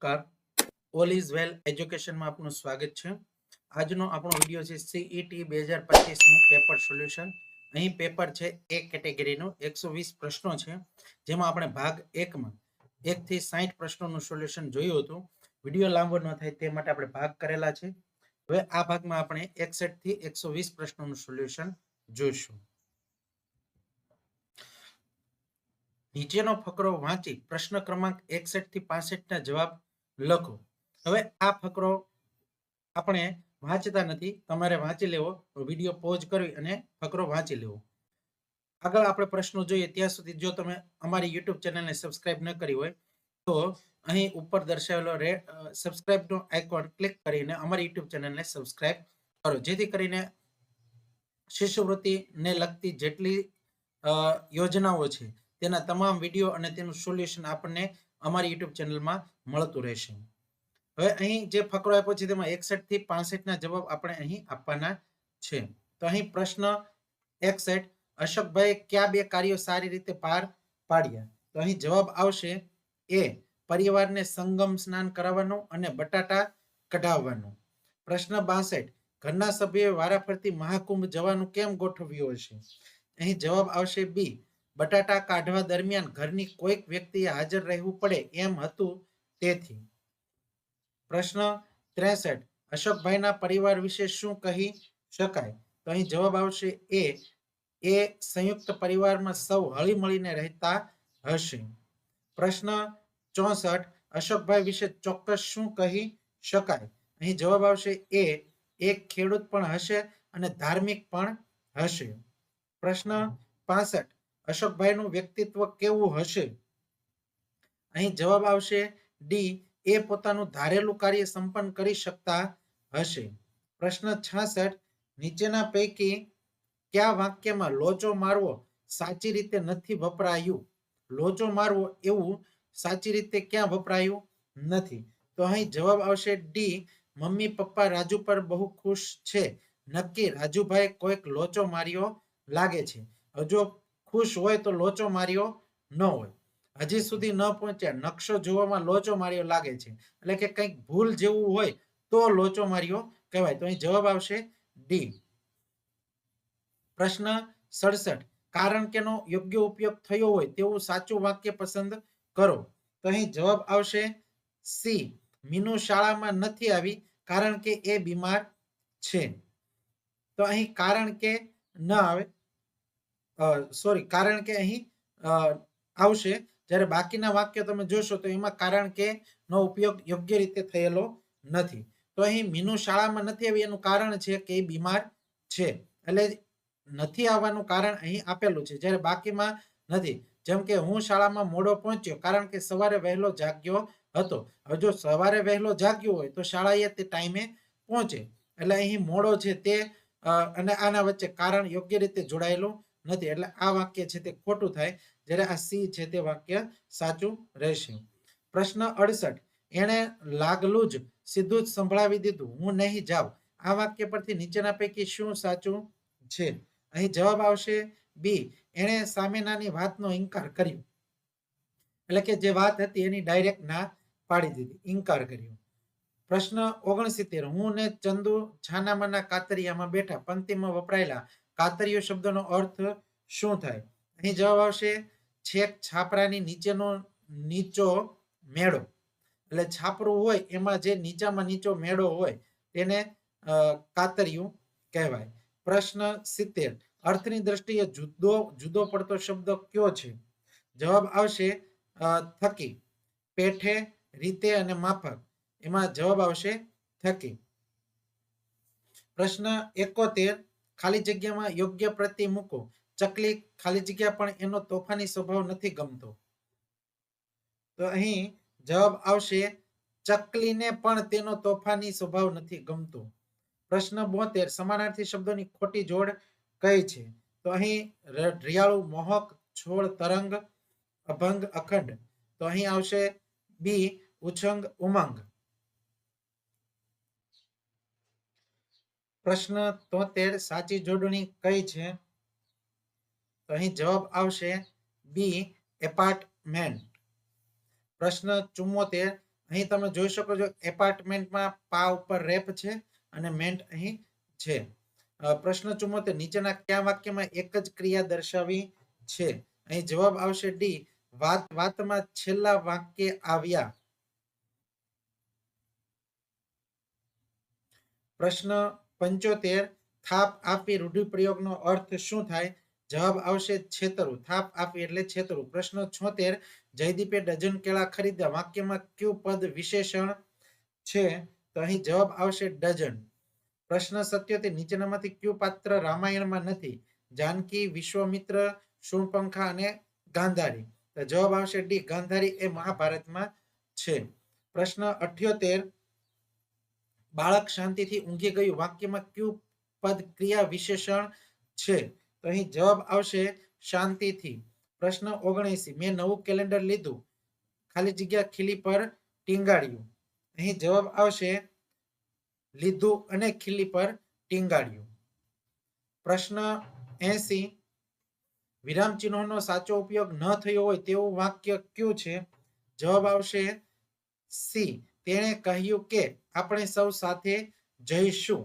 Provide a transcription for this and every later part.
નમસ્કાર, all is well એજ્યુકેશનમાં આપનું સ્વાગત છે. આજનો આપણો વિડીયો છે સીઈટી 2025નું પેપર સોલ્યુશન. અહીં પેપર છે એ કેટેગરીનું 120 પ્રશ્નો છે, જેમાં આપણે ભાગ 1માં 1 થી 60 પ્રશ્નોનું સોલ્યુશન જોયું હતું. વિડીયો લાંબો ન થાય તે માટે આપણે ભાગ કરેલા છે. હવે આ ભાગમાં આપણે 61 થી 120 પ્રશ્નોનું સોલ્યુશન જોઈશું. નીચેનો ફકરો વાંચી પ્રશ્ન ક્રમાંક 61 થી 65 ના જવાબ લખો. હવે આ ફકરો આપણે વાંચતા નથી, તમારે વાંચી લેવો. વિડીયો પોઝ કરી અને ફકરો વાંચી લેવો. આગળ આપણે પ્રશ્નો જોઈએ ત્યાં સુધી જો તમે અમારી યુટ્યુબ ચેનલને સબસ્ક્રાઇબ ન કરી હોય તો અહીં ઉપર દર્શાવેલો સબસ્ક્રાઇબનો આઇકોન ક્લિક કરીને અમારી યુટ્યુબ ચેનલને સબસ્ક્રાઇબ કરો, જેથી કરીને શિષ્યવૃત્તિને લગતી જેટલી યોજનાઓ છે તેના તમામ વિડીયો અને તેનું સોલ્યુશન આપણને અમારી યુટ્યુબ ચેનલમાં મળતું રહેશે. હવે અહીં જે ફકરો આપ્યો છે તેમાં 61 થી 65 ના જવાબ આપણે અહીં આપવાના છે. તો અહીં પ્રશ્ન 61, અશોકભાઈ કયા બે કાર્યો સારી રીતે પાર પાડ્યા? તો અહીં જવાબ આવશે એ, પરિવારને સંગમ સ્નાન કરાવવાનું અને બટાટા કઢાવવાનું. પ્રશ્ન 62, ઘરના સભ્યોએ વારાફરતી મહાકુંભ જવાનું કેમ ગોઠવ્યું હશે? અહીં જવાબ આવશે બી, બટાટા કાઢવા દરમિયાન ઘરની કોઈક વ્યક્તિએ હાજર રહેવું પડે એમ હતું તેથી. પ્રશ્ન 63, અશોકભાઈના પરિવાર વિશે શું કહી શકાય? તો અહીં જવાબ આવશે એ સંયુક્ત પરિવારમાં સૌ હળી મળીને રહેતા હશે. પ્રશ્ન 64, અશોકભાઈ વિશે ચોક્કસ શું કહી શકાય? અહીં જવાબ આવશે એ, એક ખેડૂત પણ હશે અને ધાર્મિક પણ હશે. પ્રશ્ન 65, અશોકભાઈનું વ્યક્તિત્વ કેવું હશે? અહીં જવાબ આવશે ડી, એ પોતાનું ધારેલું કાર્ય સંપન્ન કરી શકતા હશે. પ્રશ્ન 66, નીચેના પૈકી કયા વાક્યમાં લોચો મારવો સાચી રીતે નથી વપરાયું? લોચો મારવો એવું સાચી રીતે ક્યાં વપરાયું નથી? તો અહીં જવાબ આવશે ડી, મમ્મી પપ્પા રાજુ પર બહુ ખુશ છે. નક્કી રાજુભાઈ કોઈક લોચો માર્યો લાગે છે. જો ખુશ હોય તો લોચો માર્યો ન હોય. હજી સુધી ન પહોંચ્યા, નકશો જોવામાં લોચો માર્યો લાગે છે, એટલે કે કંઈક ભૂલ જેવું હોય તો લોચો માર્યો કહેવાય. તો અહીં જવાબ આવશે ડી. પ્રશ્ન 67, કારણ કે નો યોગ્ય ઉપયોગ થયો હોય તેવું સાચું વાક્ય પસંદ કરો. તો અહીં જવાબ આવશે સી, મીનુ શાળામાં નથી આવી કારણ કે એ બીમાર છે. તો અહીં કારણ કે ન આવે, સોરી, કારણ કે અહીં આવશે. જ્યારે બાકીના વાક્ય તમે જોશો તો એમાં કારણ કે નો ઉપયોગ યોગ્ય રીતે થયેલો નથી. તો અહીં મીનુ શાળામાં નથી આવી એનું કારણ છે કે એ બીમાર છે, એટલે નથી આવવાનું કારણ અહીં આપેલું છે, જ્યારે બાકીમાં નથી. જેમ કે હું શાળામાં મોડો પહોંચ્યો કારણ કે સવારે વહેલો જાગ્યો હતો. હવે જો સવારે વહેલો જાગ્યો હોય તો શાળાએ તે ટાઈમે પહોંચે, એટલે અહીં મોડો છે તે અને આના વચ્ચે કારણ યોગ્ય રીતે જોડાયેલું નથી, એટલે આ વાક્ય છે તે ખોટું થાય, જ્યારે આ સી છે તે વાક્ય સાચું રહેશે. પ્રશ્ન 68, એણે લાગલું જ સીધું જ સંભળાવી દીધું, હું નહીં જાઉં. આ વાક્ય પરથી નીચેના પૈકી શું સાચું છે? અહીં જવાબ આવશે બી, એણે સામેનાની વાતનો ઇનકાર કર્યો, એટલે કે જે વાત હતી એની ડાયરેક્ટ ના પાડી દીધી, ઇનકાર કર્યો. પ્રશ્ન 69, હું ને ચંદુ છાનામાના કાતરિયામાં બેઠા. પંક્તિમાં વપરાયેલા કાતરિયો શબ્દનો અર્થ શું થાય? અહીં જવાબ આવશે છેક છાપરાની નીચેનો નીચો મેળો, એટલે છાપરું હોય એમાં જે નીચામાં નીચો મેળો હોય તેને કાતરિયું કહેવાય. પ્રશ્ન 70, અર્થની દ્રષ્ટિએ જુદો પડતો શબ્દ કયો છે? જવાબ આવશે થકી, પેઠે, રીતે અને માફક. એમાં જવાબ આવશે થકી. પ્રશ્ન 71, ખાલી જગ્યામાં યોગ્ય પ્રતિ મૂકો. ચકલી ખાલી જગ્યા પણ એનો તોફાની સ્વભાવ નથી ગમતો. તો અહીં જવાબ આવશે ચકલીને પણ તેનો તોફાની સ્વભાવ નથી ગમતો. પ્રશ્ન 72, સમાનાર્થી શબ્દોની ખોટી જોડ કઈ છે? તો અહીં રિયાળુ, મોહક, છોડ, તરંગ, અભંગ, અખંડ. તો અહીં આવશે બી, ઉછંગ, ઉમંગ. પ્રશ્ન 73, સાચી જોડણી કઈ છે? તો અહીં જવાબ આવશે બી, એપાર્ટમેન્ટ. પ્રશ્ન 74, અહીં તમે જોઈ શકો છો એપાર્ટમેન્ટમાં પા ઉપર રેપ છે અને મેન્ટ અહીં છે. પ્રશ્ન 74 નીચેના કયા વાક્યમાં એક જ ક્રિયા દર્શાવી છે? અહીં જવાબ આવશે ડી, વાતમાં છેલ્લા વાક્ય આવ્યા. પ્રશ્ન 75 થાપ આપી રૂઢિપ્રયોગનો અર્થ શું થાય? જવાબ આવશે છેતરવું. થાપ આપી એટલે છેતરવું. પ્રશ્ન 76 જયદીપે ડઝન કેળા ખરીદ્યા. વાક્યમાં કયું પદ વિશેષણ છે? તો અહીં જવાબ આવશે ડઝન. પ્રશ્ન 77 નીચેનામાંથી કયું પાત્ર રામાયણમાં નથી? જાનકી, વિશ્વામિત્ર, શૂર્પણખા અને ગાંધારી. તો જવાબ આવશે ડી, ગાંધારી એ મહાભારતમાં છે. પ્રશ્ન 78 બાળક શાંતિથી ઊંઘી ગયું. વાક્યમાં કયું પદ ક્રિયા વિશેષણ છે? તો અહીં જવાબ આવશે શાંતિથી. પ્રશ્ન 79 મેં નવું કેલેન્ડર લીધું, ખાલી જગ્યા ખીલી પર ટીંગાડ્યું. અહીં જવાબ આવશે લીધું અને ખીલી પર ટીંગાડ્યું. પ્રશ્ન 80 વિરામ ચિહ્નોનો સાચો ઉપયોગ ન થયો હોય તેવું વાક્ય કયું છે? જવાબ આવશે સી, તેણે કહ્યું કે આપણે સૌ સાથે જઈશું.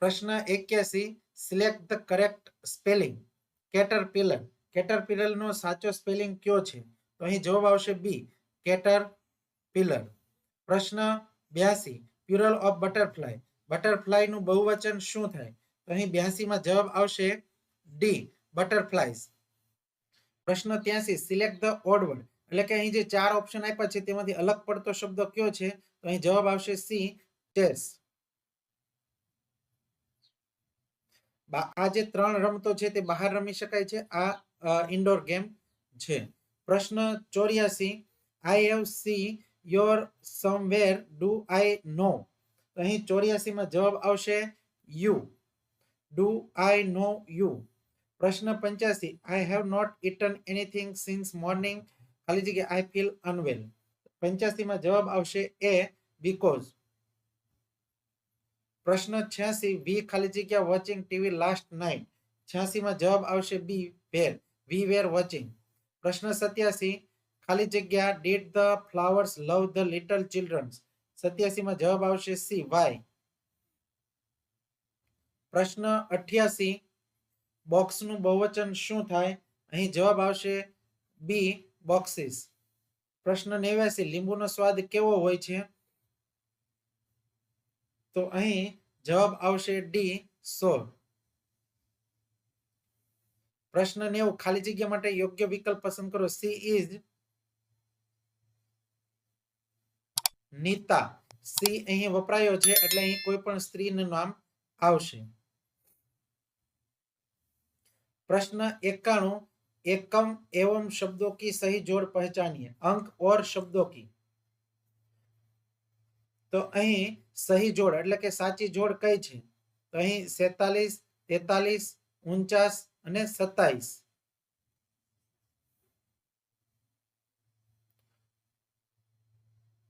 પ્રશ્ન 81 select the correct spelling. Caterpillar. કેટરપિલરનો સાચો સ્પેલિંગ કયો છે? તો અહીં જવાબ આવશે બી, કેટરપિલર. પ્રશ્ન 82 પ્યુરલ ઓફ બટરફ્લાય. બટરફ્લાયનું બહુવચન શું થાય? તો અહીં 82 માં જવાબ આવશે ડી, બટરફ્લાયઝ. પ્રશ્ન 83 સિલેક્ટ ધ ઓડ વર્ડ. એટલે કે અહીં જે 4 ઓપ્શન આપ્યા છે તેમાંથી અલગ પડતો શબ્દ કયો છે? તો અહીં જવાબ આવશે સી, ચેસ. આ જે 3 રમતો છે તે બહાર રમી શકાય છે. આ ઇન્ડોર ગેમ છે. પ્રશ્ન 84 I have see your somewhere do I know. અહીં 84 માં જવાબ આવશે you, do I know you. પ્રશ્ન 85 I have not eaten anything since morning, ખાલી જગ્યા આઈ ફીલ અનવેલ. 85 માં જવાબ આવશે એ, બીકોઝ. પ્રશ્ન 86 વી ખાલી જગ્યા વોચિંગ ટીવી લાસ્ટ નાઇટ. 86 માં જવાબ આવશે બી, વેર, વી વેર વોચિંગ. પ્રશ્ન 87 ખાલી જગ્યા did the flowers love the little children's. 87 માં જવાબ આવશે સી, વાય. પ્રશ્ન 88 બોક્સનું બહુવચન શું થાય? અહીં જવાબ આવશે બી, બોક્સીસ. પ્રશ્ન 89 લીંબુનો સ્વાદ કેવો હોય છે? તો અહીં જવાબ આવશે ડી, સોર. પ્રશ્ન 90 ખાલી જગ્યા માટે યોગ્ય વિકલ્પ પસંદ કરો. She is Nita. સી અહીં વપરાયો છે એટલે અહીં કોઈ પણ સ્ત્રીનું નામ આવશે. प्रश्न 91 एकम एवं शब्दों की सही जोड़ पहचानिए. अंक और शब्दों की. तो અહીં સહી જોડ એટલે કે સાચી જોડ કઈ છે? તો અહીં 47, 43, 49 અને 27.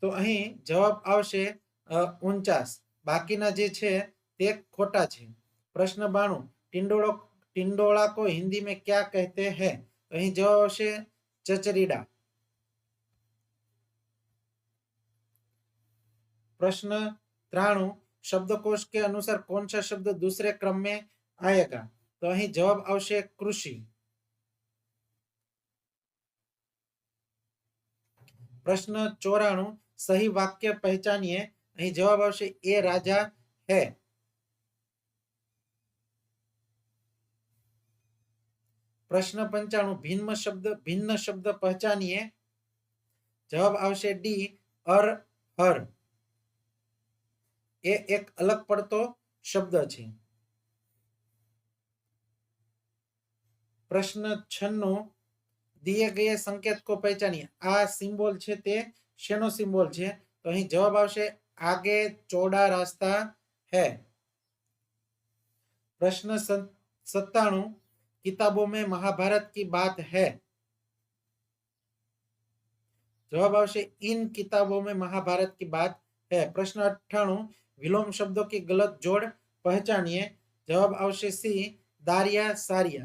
તો અહીં જવાબ આવશે 49. બાકીના જે છે તે ખોટા છે. પ્રશ્ન 92 टिंडोला को हिंदी में क्या कहते हैं? तो અહીં જવાબ આવશે ચચરીડા. प्रश्न 93 शब्दकोश के अनुसार कौन सा शब्द दूसरे क्रम में आएगा? तो અહીં જવાબ આવશે કૃષિ. प्रश्न 94 सही वाक्य पहचानिए. અહીં જવાબ આવશે એ રાજા है. प्रश्न 95 भिन्न शब्द पहचानिए. जवाब आवश्य डी, अर हर. ये एक अलग पड़तो शब्द है. प्रश्न 96 दिए गए संकेत को पहचानिए. आ सिंबल छे ते शेनो सिंबल छे? तो અહીં જવાબ આવશે आगे चौड़ा रास्ता है. प्रश्न 97 किताबों में महाभारत की बात है. जवाब आवश्य इन किताबों में महाभारत की बात है. प्रश्न 98 विलोम शब्दों की गलत जोड़ पहचानिए. जवाब आवश्य सी, दारिया सारिया.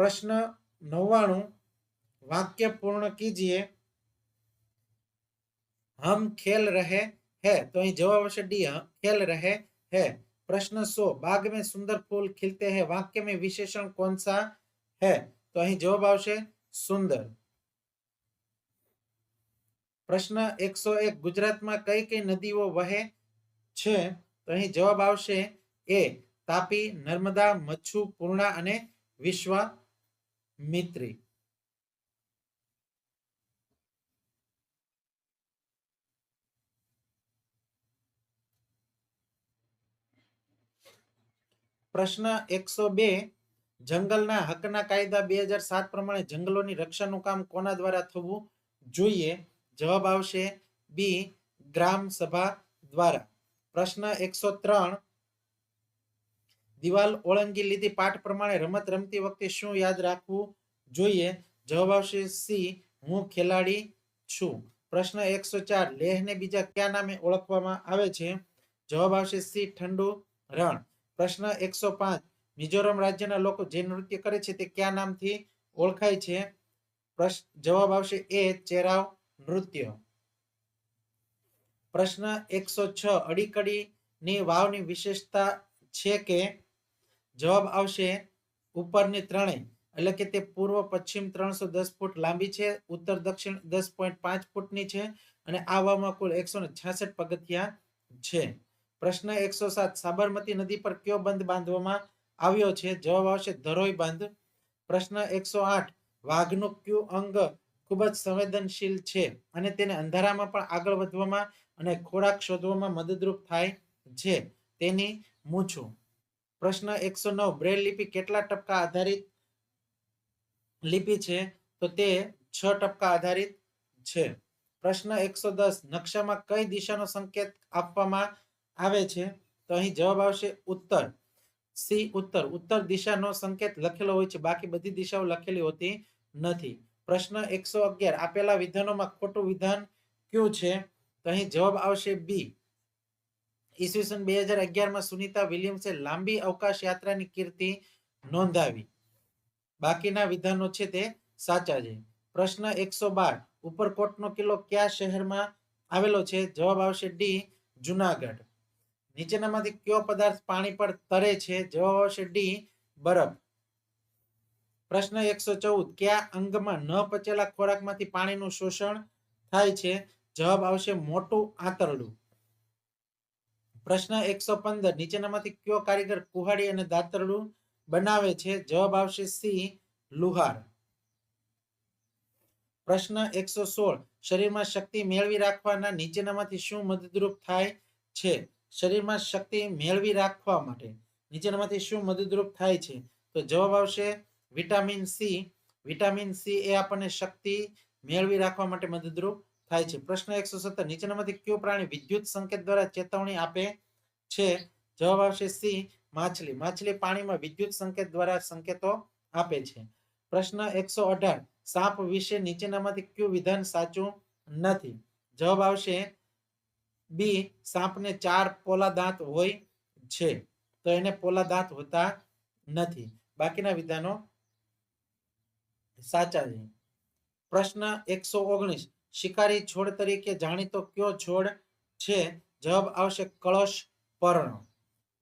प्रश्न 99 वाक्य पूर्ण कीजिए। हम खेल रहे हैं, तो અહીં જવાબ આવશે ડી, खेल रहे हैं। प्रश्न 100 बाग में सुंदर फूल खिलते हैं, वाक्य में विशेषण कौन सा है? तो અહીં જવાબ આવશે સુંદર। प्रश्न 101 ગુજરાતમાં કઈ કઈ નદીઓ વહે છે? તો અહીં જવાબ આવશે એ તાપી, નર્મદા, મચ્છુ, પૂર્ણા અને વિશ્વામિત્રી। प्रश्न 102 જંગલના હકના કાયદા 2007 પ્રમાણે જંગલોની રક્ષાનું કામ કોના દ્વારા થવું જોઈએ? જવાબ આવશે બી ગ્રામ સભા દ્વારા। પ્રશ્ન 103 દિવાલ ઓળંગી લીધી પાઠ પ્રમાણે રમત રમતી વખતે શું યાદ રાખવું જોઈએ? જવાબ આવશે સી હું ખેલાડી છું। પ્રશ્ન 104 લેહને બીજા કયા નામે ઓળખવામાં આવે છે? જવાબ આવશે સી ઠંડુ રણ। પ્રશ્ન 105 મિઝોરમ રાજ્યના લોકો જે નૃત્ય કરે છે તે કયા નામથી ઓળખાય છે? જવાબ આવશે એ ચેરાવ નૃત્ય। પ્રશ્ન 106 અડીકડીની વાવની વિશેષતા છે કે? જવાબ આવશે ઉપરની ત્રણેય, એટલે કે તે પૂર્વ પશ્ચિમ 310 ફૂટ લાંબી છે, ઉત્તર દક્ષિણ 10.5 ફૂટની છે અને આ વાવમાં કુલ 166 પગથિયા છે। પ્રશ્ન 107 સાબરમતી નદી પર કયો બંધ બાંધવામાં આવ્યો છે? જવાબ આવશે ધરોઈ બંધ। પ્રશ્ન 108 વાઘનું કયું અંગ ખૂબ જ સંવેદનશીલ છે અને તેને અંધારામાં પણ આગળ વધવામાં અને ખોરાક શોધવામાં મદદરૂપ થાય છે? તેની મૂછો। પ્રશ્ન 109 બ્રેલ લિપિ કેટલા ટપકા આધારિત લિપિ છે? તો તે 6 ટપકા આધારિત છે। પ્રશ્ન 110 નકશામાં કઈ દિશાનો સંકેત આપવામાં આવે છે? તો અહીં જવાબ આવશે ઉત્તર, સી ઉત્તર। ઉત્તર દિશાનો સંકેત લખેલો હોય છે, બાકી બધી દિશાઓ લખેલી હોતી નથી। પ્રશ્ન 111 આપેલા વિધાનોમાં ખોટું વિધાન કયું છે? તો અહીં જવાબ આવશે બી ઈસવીસન 2011 સુનીતા વિલિયમ્સે લાંબી અવકાશ યાત્રાની કીર્તિ નોંધાવી। બાકીના વિધાનો છે તે સાચા છે। પ્રશ્ન 112 ઉપરકોટનો કિલ્લો કયા શહેરમાં આવેલો છે? જવાબ આવશે ડી જુનાગઢ। નીચેનામાંથી કયો પદાર્થ પાણી પર તરે છે? જવાબ આવશે ડી બરફ। પ્રશ્ન 114 કયા અંગમાં ન પચેલા ખોરાકમાંથી પાણીનું શોષણ થાય છે? જવાબ આવશે મોટું આંતરડું। પ્રશ્ન 115 નીચેનામાંથી કયો કારીગર કુહાડી અને દાતરડું બનાવે છે? જવાબ આવશે સી લુહાર। પ્રશ્ન 116 શરીરમાં શક્તિ મેળવી રાખવાના નીચેનામાંથી શું મદદરૂપ થાય છે? શરીરમાં શક્તિ મેળવી રાખવા માટે નીચેનામાંથી શું મદદરૂપ થાય છે? તો જવાબ આવશે વિટામિન સી। વિટામિન સી એ આપણને શક્તિ મેળવી રાખવા માટે મદદરૂપ થાય છે। પ્રશ્ન 117 નીચેનામાંથી કયું પ્રાણી વિદ્યુત સંકેત દ્વારા ચેતવણી આપે છે? જવાબ આવશે સી માછલી। માછલી પાણીમાં વિદ્યુત સંકેત દ્વારા સંકેતો આપે છે। પ્રશ્ન 118 સાપ વિશે નીચેનામાંથી કયું વિધાન સાચું નથી? જવાબ આવશે બી સાપને 4 પોલા દાંત હોય છે, તો એને પોલા દાંત હોતા નથી। બાકીના વિધાનો સાચા છે। પ્રશ્ન 119 શિકારી છોડ તરીકે જાણીતો કયો છોડ છે? જવાબ આવશે કળશ પર્ણ।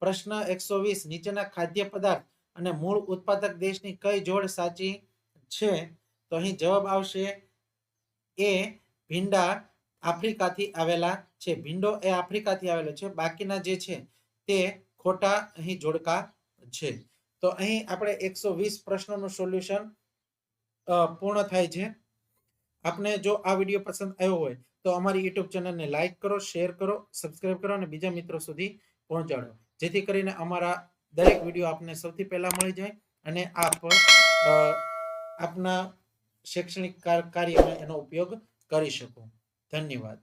પ્રશ્ન 120 નીચેના ખાદ્ય પદાર્થ અને મૂળ ઉત્પાદક દેશની કઈ જોડ સાચી છે? તો અહીં જવાબ આવશે એ ભીંડા આફ્રિકાથી આવેલા છે। ભીંડો એ આફ્રિકાથી આવેલો છે, બાકીના જે છે તે ખોટા અહીં જોડકા છે। તો અહીં આપણે 120 પ્રશ્નોનું સોલ્યુશન પૂર્ણ થાય છે। આપને જો આ વિડીયો પસંદ આવ્યો હોય તો અમારી યુટ્યુબ ચેનલને લાઈક કરો, શેર કરો, સબસ્ક્રાઇબ કરો અને બીજા મિત્રો સુધી પહોંચાડો, જેથી કરીને અમારા દરેક વિડીયો આપને સૌથી પહેલા મળી જાય અને આપ આપના શૈક્ષણિક કાર્યમાં એનો ઉપયોગ કરી શકો। ધન્યવાદ।